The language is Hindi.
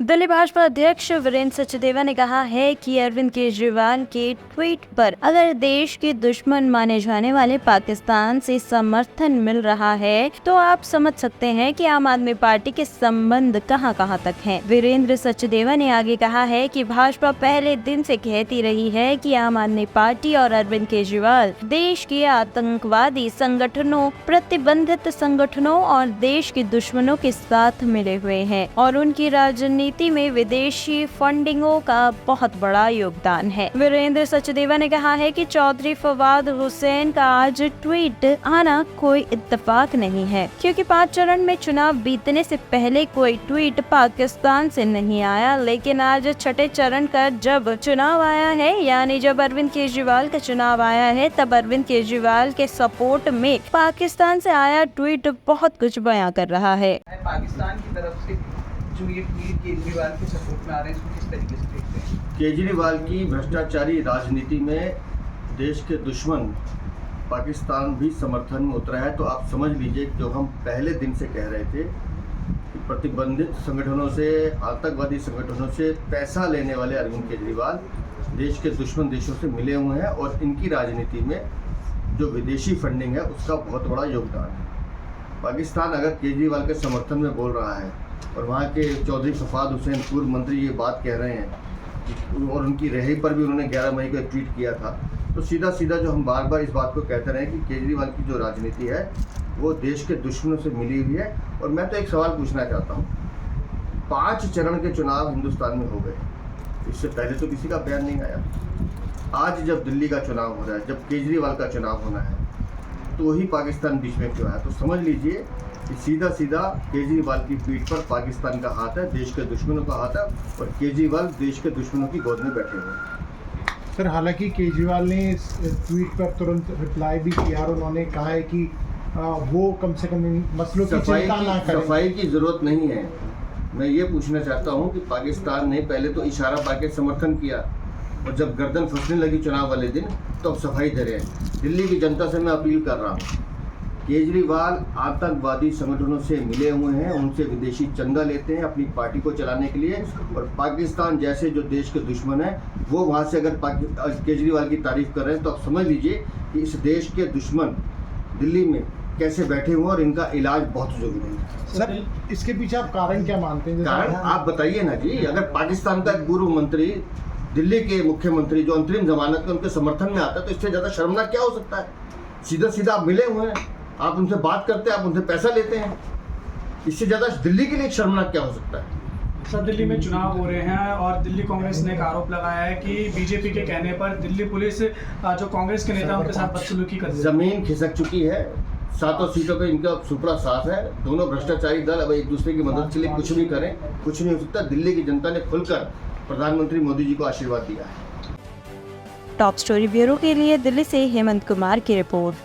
दिल्ली भाजपा अध्यक्ष वीरेंद्र सचदेवा ने कहा है कि अरविंद केजरीवाल के ट्वीट पर अगर देश के दुश्मन माने जाने वाले पाकिस्तान से समर्थन मिल रहा है तो आप समझ सकते हैं कि आम आदमी पार्टी के संबंध कहां तक हैं। वीरेंद्र सचदेवा ने आगे कहा है कि भाजपा पहले दिन से कहती रही है कि आम आदमी पार्टी और अरविंद केजरीवाल देश के आतंकवादी संगठनों, प्रतिबंधित संगठनों और देश के दुश्मनों के साथ मिले हुए हैं और उनकी राजनीति में विदेशी फंडिंगों का बहुत बड़ा योगदान है। वीरेंद्र सचदेवा ने कहा है कि चौधरी फवाद हुसैन का आज ट्वीट आना कोई इत्तेफाक नहीं है, क्योंकि 5 चरण में चुनाव बीतने से पहले कोई ट्वीट पाकिस्तान से नहीं आया, लेकिन आज छठे चरण का जब चुनाव आया है, यानी जब अरविंद केजरीवाल का चुनाव आया है, तब अरविंद केजरीवाल के सपोर्ट में पाकिस्तान से आया ट्वीट बहुत कुछ बयां कर रहा है। पाकिस्तान की तरफ से जो ये ट्वीट केजरीवाल के सपोर्ट में आ रहे हैं, इसको किस तरीके से देखते हैं? केजरीवाल की भ्रष्टाचारी राजनीति में देश के दुश्मन पाकिस्तान भी समर्थन में उतरा है। तो आप समझ लीजिए, जो हम पहले दिन से कह रहे थे कि प्रतिबंधित संगठनों से, आतंकवादी संगठनों से पैसा लेने वाले अरविंद केजरीवाल देश के दुश्मन देशों से मिले हुए हैं और इनकी राजनीति में जो विदेशी फंडिंग है उसका बहुत बड़ा योगदान है। पाकिस्तान अगर केजरीवाल के समर्थन में बोल रहा है और वहाँ के चौधरी फवाद हुसैन पूर्व मंत्री ये बात कह रहे हैं और उनकी रिहाई पर भी उन्होंने 11 मई को एक ट्वीट किया था, तो सीधा जो हम बार बार इस बात को कहते रहे कि केजरीवाल की जो राजनीति है वो देश के दुश्मनों से मिली हुई है। और मैं तो एक सवाल पूछना चाहता हूँ, 5 चरण के चुनाव हिंदुस्तान में हो गए, इससे पहले तो किसी का बयान नहीं आया। आज जब दिल्ली का चुनाव हो रहा है, जब केजरीवाल का चुनाव होना है, तो ही पाकिस्तान बीच में क्यों आया? तो समझ लीजिए कि सीधा केजरीवाल की पीठ पर पाकिस्तान का हाथ है, देश के दुश्मनों का हाथ है और केजरीवाल देश के दुश्मनों की गोद में बैठे हुए हैं। सर, हालांकि केजरीवाल ने इस ट्वीट पर तुरंत रिप्लाई भी किया और उन्होंने कहा है कि वो कम से कम इन मसलों की चिंता ना करें। सफाई की जरूरत नहीं है। मैं ये पूछना चाहता हूँ कि पाकिस्तान ने पहले तो इशारा पाके समर्थन किया और जब गर्दन फंसने लगी चुनाव वाले दिन तो अब सफाई दे रहे हैं। दिल्ली की जनता से मैं अपील कर रहा हूँ, केजरीवाल आतंकवादी संगठनों से मिले हुए हैं, उनसे विदेशी चंदा लेते हैं अपनी पार्टी को चलाने के लिए, और पाकिस्तान जैसे जो देश के दुश्मन हैं वो वहाँ से अगर केजरीवाल की तारीफ कर रहे हैं तो आप समझ लीजिए कि इस देश के दुश्मन दिल्ली में कैसे बैठे हुए और इनका इलाज बहुत जरूरी है। सर, इसके पीछे आप कारण क्या मानते हैं? कारण आप बताइए ना जी। अगर पाकिस्तान का एक पूर्व मंत्री दिल्ली के मुख्यमंत्री जो अंतरिम जमानत में उनके समर्थन में आता है, तो इससे ज़्यादा शर्मनाक क्या हो सकता है? सीधा आप मिले हुए हैं, आप उनसे बात करते हैं, आप उनसे पैसा लेते हैं, इससे ज़्यादा दिल्ली के लिए शर्मनाक क्या हो सकता है? सर, दिल्ली में चुनाव हो रहे हैं और दिल्ली कांग्रेस ने एक आरोप लगाया है कि बीजेपी के कहने पर दिल्ली पुलिस जो कांग्रेस के नेता उनके साथ बदसलूकी कर रही है। जमीन खिसक चुकी है, 7 सीटों पे इनका सुपड़ा साफ है। दोनों भ्रष्टाचारी दल अब एक दूसरे की मदद के लिए कुछ भी करें, कुछ नहीं हो सकता। दिल्ली की जनता ने खुलकर प्रधानमंत्री मोदी जी को आशीर्वाद दिया है। टॉप स्टोरी ब्यूरो के लिए दिल्ली से हेमंत कुमार की रिपोर्ट।